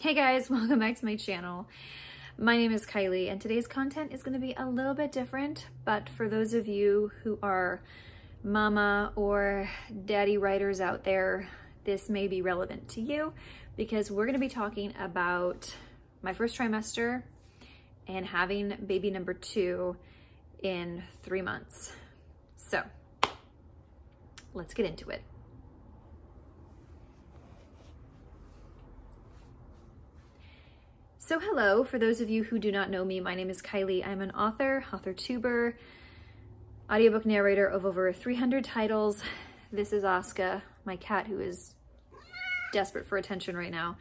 Hey guys, welcome back to my channel. My name is Kylie and today's content is going to be a little bit different, but for those of you who are mama or daddy writers out there, this may be relevant to you because we're going to be talking about my first trimester and having baby number 2 in 3 months. So let's get into it. So hello, for those of you who do not know me, my name is Kylie. I'm an author, author-tuber, audiobook narrator of over 300 titles. This is Oscar, my cat who is desperate for attention right now.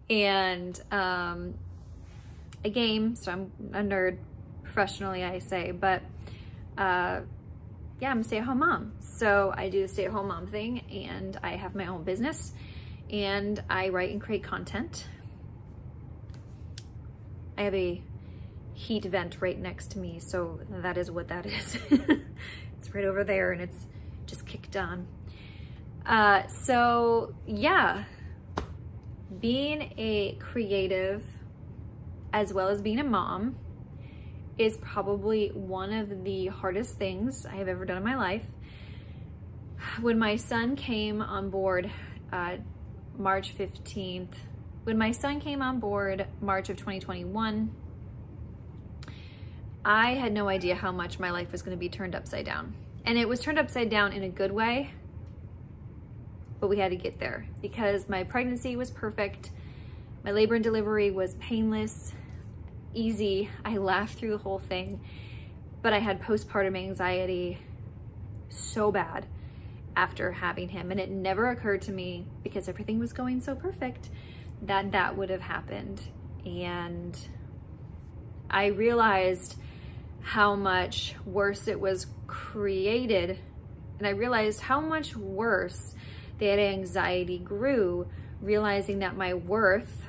And a game, so I'm a nerd professionally, I say, but yeah, I'm a stay-at-home mom. So I do the stay-at-home mom thing and I have my own business and I write and create content. I have a heat vent right next to me, so that is what that is. It's right over there and it's just kicked on. So yeah, being a creative as well as being a mom is probably one of the hardest things I have ever done in my life. When my son came on board March 15th, when my son came on board March of 2021, I had no idea how much my life was going to be turned upside down. And it was turned upside down in a good way, but we had to get there because my pregnancy was perfect. My labor and delivery was painless, easy. I laughed through the whole thing, but I had postpartum anxiety so bad after having him. And it never occurred to me, because everything was going so perfect, that that would have happened. And I realized how much worse it was created, and I realized how much worse that anxiety grew, realizing that my worth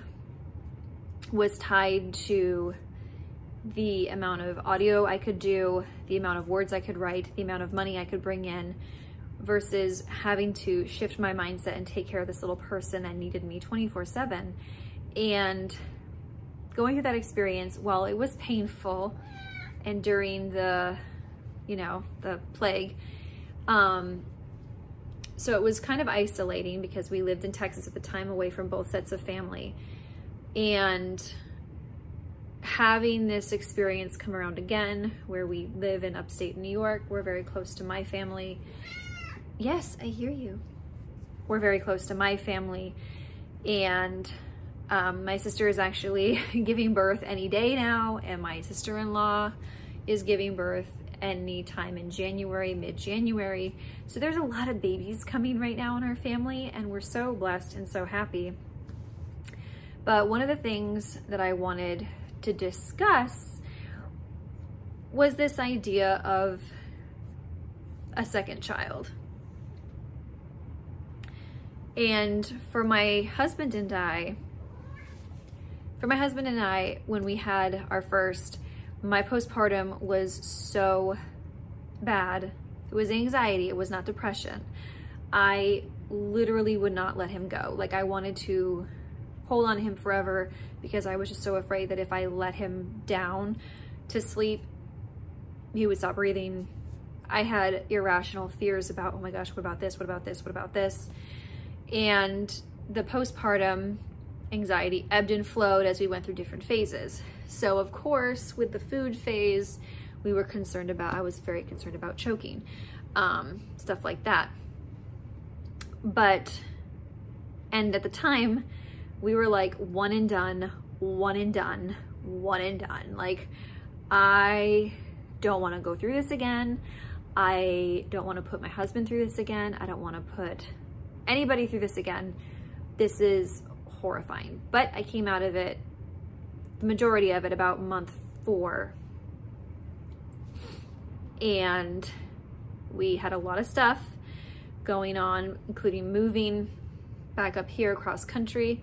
was tied to the amount of audio I could do, the amount of words I could write, the amount of money I could bring in, versus having to shift my mindset and take care of this little person that needed me 24/7. And going through that experience, while it was painful and during the, the plague, so it was kind of isolating because we lived in Texas at the time, away from both sets of family. And having this experience come around again, where we live in upstate New York, we're very close to my family. Yes, I hear you. We're very close to my family, and my sister is actually giving birth any day now, and my sister-in-law is giving birth any time in January, mid-January. So there's a lot of babies coming right now in our family, and we're so blessed and so happy. But one of the things that I wanted to discuss was this idea of a second child. And for my husband and I, when we had our first, my postpartum was so bad. It was anxiety, it was not depression. I literally would not let him go. Like, I wanted to hold on to him forever because I was just so afraid that if I let him down to sleep, he would stop breathing. I had irrational fears about, oh my gosh, what about this? What about this? What about this? And the postpartum anxiety ebbed and flowed as we went through different phases. So of course, with the food phase, I was very concerned about choking, stuff like that. And at the time, we were like one and done, one and done, one and done. Like, I don't want to go through this again. I don't want to put my husband through this again. I don't want to put anybody through this again. This is horrifying. But I came out of it, the majority of it, about month 4. And we had a lot of stuff going on, including moving back up here across country.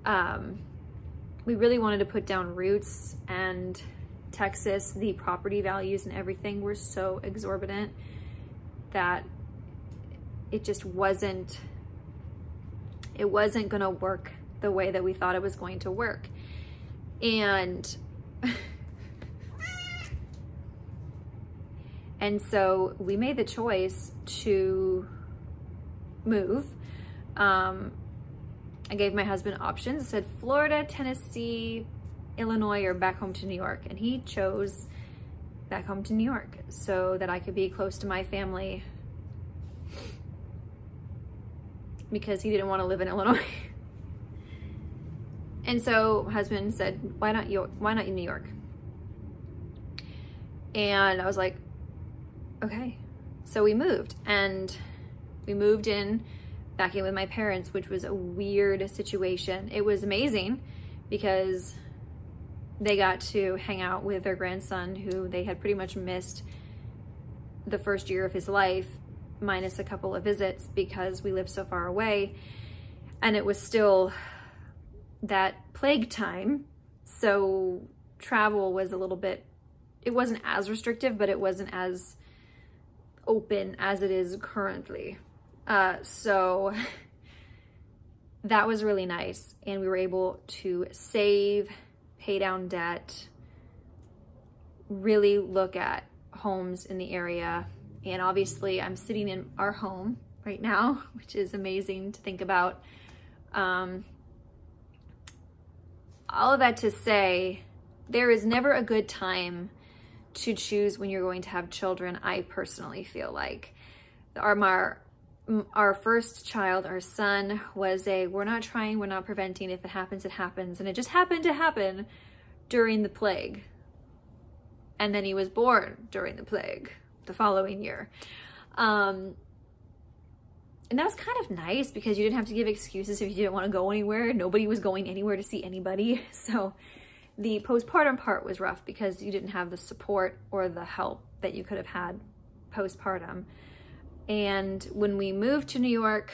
We really wanted to put down roots, and Texas, the property values and everything were so exorbitant that it just wasn't gonna work the way that we thought it was going to work. And so we made the choice to move. I gave my husband options. I said Florida, Tennessee, Illinois, or back home to New York. And he chose back home to New York so that I could be close to my family, because he didn't want to live in Illinois. And so my husband said, why not in New York? And I was like, okay. So we moved, and we moved in back in with my parents, which was a weird situation. It was amazing because they got to hang out with their grandson, who they had pretty much missed the first year of his life, minus a couple of visits because we lived so far away. And it was still that plague time. So travel was a little bit, it wasn't as restrictive, but it wasn't as open as it is currently. So that was really nice. And we were able to save, pay down debt, really look at homes in the area. And obviously I'm sitting in our home right now, which is amazing to think about. All of that to say, there is never a good time to choose when you're going to have children. I personally feel like our first child, our son, was we're not trying, we're not preventing. If it happens, it happens. And it just happened to happen during the plague. And then he was born during the plague the following year. And that was kind of nice because you didn't have to give excuses if you didn't want to go anywhere. Nobody was going anywhere to see anybody. So the postpartum part was rough because you didn't have the support or the help that you could have had postpartum. And when we moved to New York,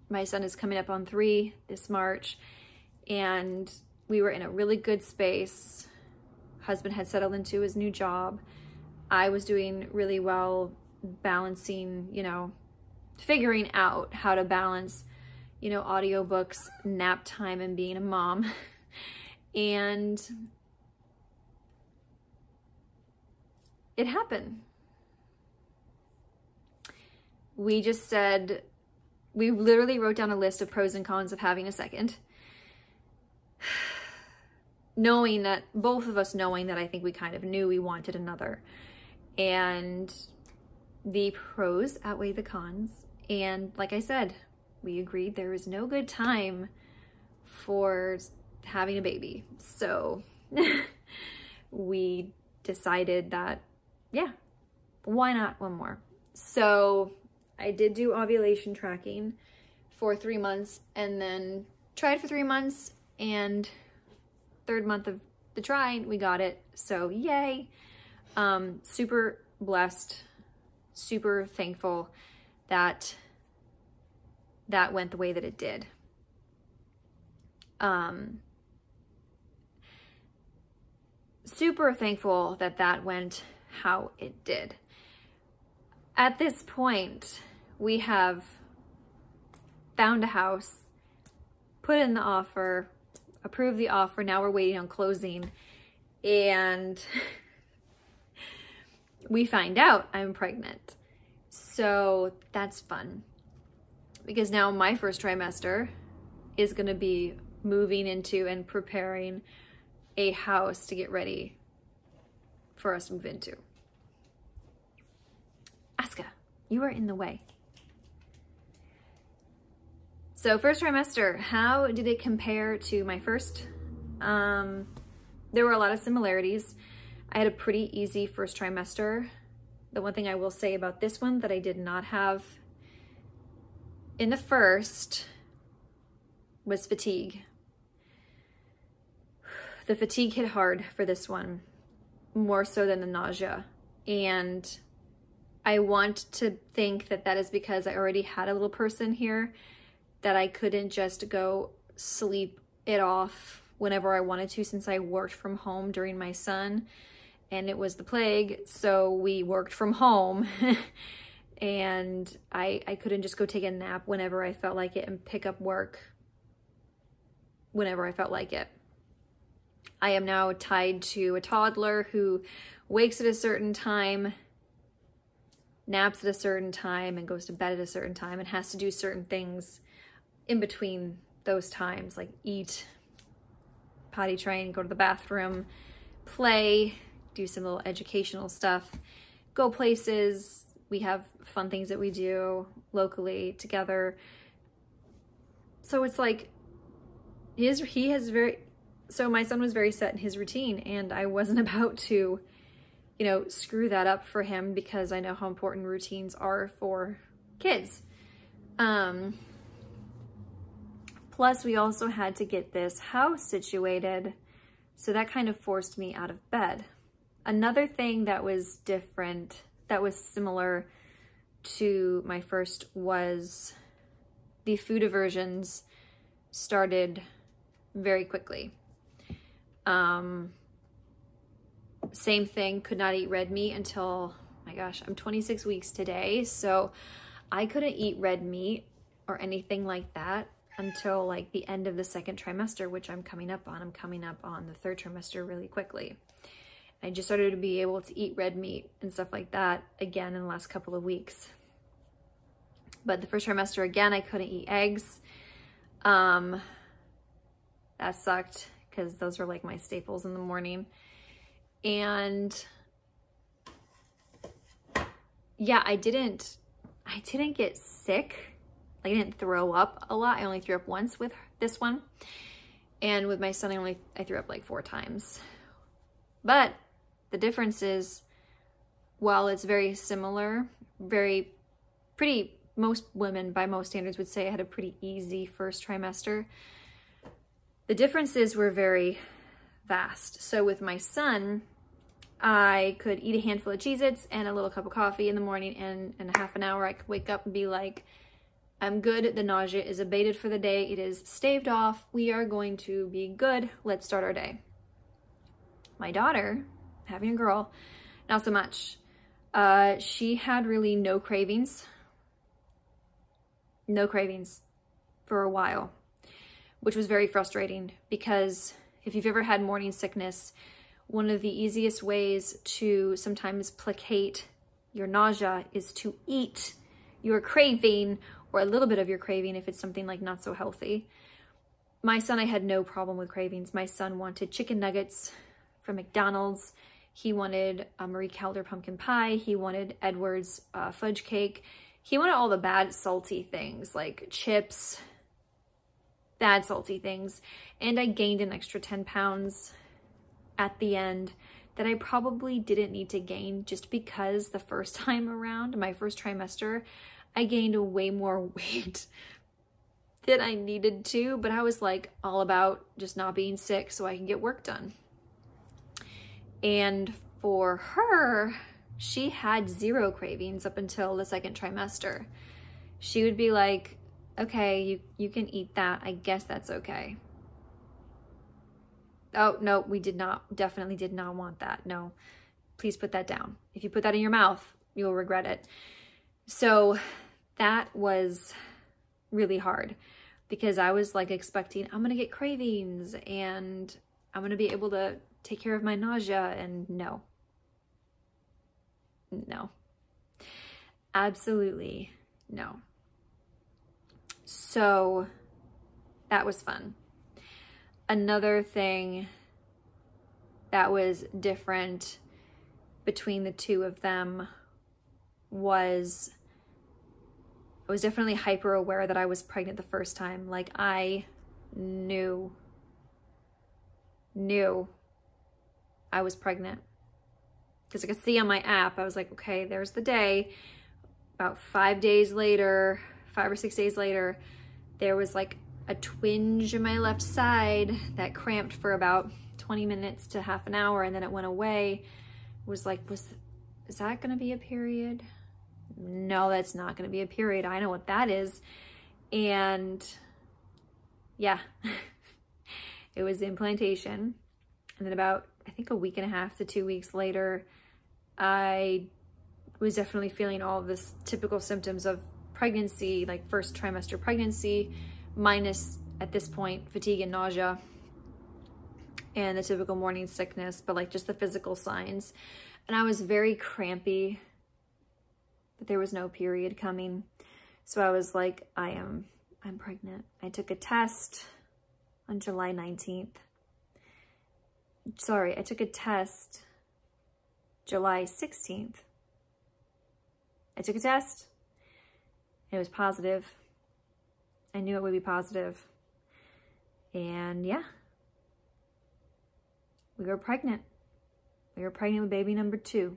my son is coming up on 3 this March, and we were in a really good space. Husband had settled into his new job. I was doing really well balancing, figuring out how to balance, audiobooks, nap time, and being a mom. And it happened. We just said, we literally wrote down a list of pros and cons of having a second. Both of us knowing that I think we kind of knew we wanted another. And the pros outweigh the cons. And like I said, we agreed there was no good time for having a baby. So we decided that, yeah, why not one more? So I did do ovulation tracking for 3 months, and then tried for 3 months, and 3rd month of the trying, we got it. So yay. Super blessed, super thankful that that went the way that it did. Super thankful that that went how it did. At this point, we have found a house, put in the offer, approved the offer. Now we're waiting on closing, and we find out I'm pregnant. So that's fun, because now my first trimester is going to be moving into and preparing a house to get ready for us to move into. Aska, you are in the way. So first trimester, how did it compare to my first? There were a lot of similarities. I had a pretty easy first trimester. The one thing I will say about this one that I did not have in the first was fatigue. The fatigue hit hard for this one, more so than the nausea. And I want to think that that is because I already had a little person here, that I couldn't just go sleep it off whenever I wanted to, since I worked from home during my son and it was the plague. So we worked from home and I couldn't just go take a nap whenever I felt like it and pick up work whenever I felt like it. I am now tied to a toddler who wakes at a certain time, naps at a certain time, and goes to bed at a certain time, and has to do certain things in between those times, like eat, potty train, go to the bathroom, play, do some little educational stuff, go places. We have fun things that we do locally together. So it's like so my son was very set in his routine, and I wasn't about to, you know, screw that up for him, because I know how important routines are for kids. Plus we also had to get this house situated, so that kind of forced me out of bed. Another thing that was different, that was similar to my first, was the food aversions started very quickly. Same thing, could not eat red meat until, my gosh, I'm 26 weeks today, so I couldn't eat red meat or anything like that until like the end of the second trimester, which I'm coming up on. I'm coming up on the third trimester really quickly. I just started to be able to eat red meat and stuff like that again in the last couple of weeks. But the first trimester, again, I couldn't eat eggs. That sucked, because those were like my staples in the morning. And yeah, I didn't get sick. Like, I didn't throw up a lot. I only threw up once with this one. And with my son, I threw up like 4 times. But the difference is, while it's very similar, most women by most standards would say I had a pretty easy first trimester. The differences were very vast. So with my son, I could eat a handful of Cheez-Its and a little cup of coffee in the morning, and in a half an hour I could wake up and be like, I'm good, the nausea is abated for the day, it is staved off, we are going to be good, let's start our day. My daughter, having a girl, not so much. She had really no cravings for a while, which was very frustrating, because if you've ever had morning sickness, one of the easiest ways to sometimes placate your nausea is to eat your craving, or a little bit of your craving if it's something like not so healthy. My son, I had no problem with cravings. My son wanted chicken nuggets from McDonald's. He wanted a Marie Callender's pumpkin pie. He wanted Edward's fudge cake. He wanted all the bad salty things like chips, bad salty things. And I gained an extra 10 pounds at the end that I probably didn't need to gain, just because the first time around, my first trimester, I gained way more weight than I needed to, but I was like all about just not being sick so I can get work done. And for her, she had 0 cravings up until the second trimester. She would be like, okay, you can eat that. I guess that's okay. Oh, no, we definitely did not want that. No, please put that down. If you put that in your mouth, you'll regret it. So that was really hard, because I was like expecting I'm gonna get cravings and I'm gonna be able to take care of my nausea, and no, absolutely no. So that was fun. Another thing that was different between the two of them was I was definitely hyper aware that I was pregnant the first time. Like, I knew I was pregnant, because I could see on my app, I was like, okay, there's the day. About 5 days later, 5 or 6 days later, there was like a twinge in my left side that cramped for about 20 minutes to half an hour, and then it went away. It was like, is that gonna be a period? No, that's not gonna be a period. I know what that is. And yeah, it was the implantation. And then about, I think, a week and a half to 2 weeks later, I was definitely feeling all of this typical symptoms of pregnancy, like first trimester pregnancy, minus at this point, fatigue and nausea and the typical morning sickness, but like just the physical signs. And I was very crampy, but there was no period coming. So I was like, I'm pregnant. I took a test on July 19th. Sorry, I took a test July 16th. I took a test. It was positive. I knew it would be positive. And yeah, we were pregnant. We were pregnant with baby number 2.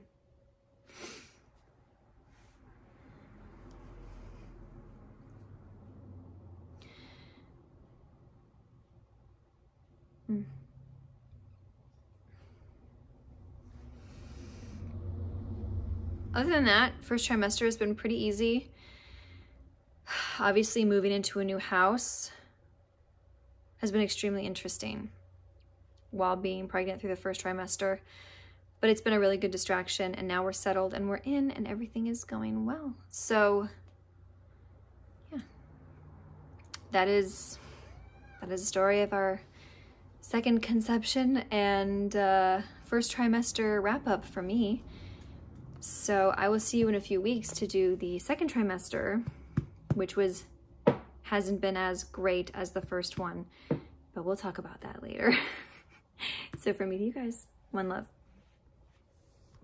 Other than that, first trimester has been pretty easy. Obviously, moving into a new house has been extremely interesting while being pregnant through the first trimester, but it's been a really good distraction, and now we're settled and we're in and everything is going well. So yeah, that is the story of our second conception and first trimester wrap up for me. So I will see you in a few weeks to do the second trimester, which hasn't been as great as the first one, but we'll talk about that later. So from me to you guys, one love.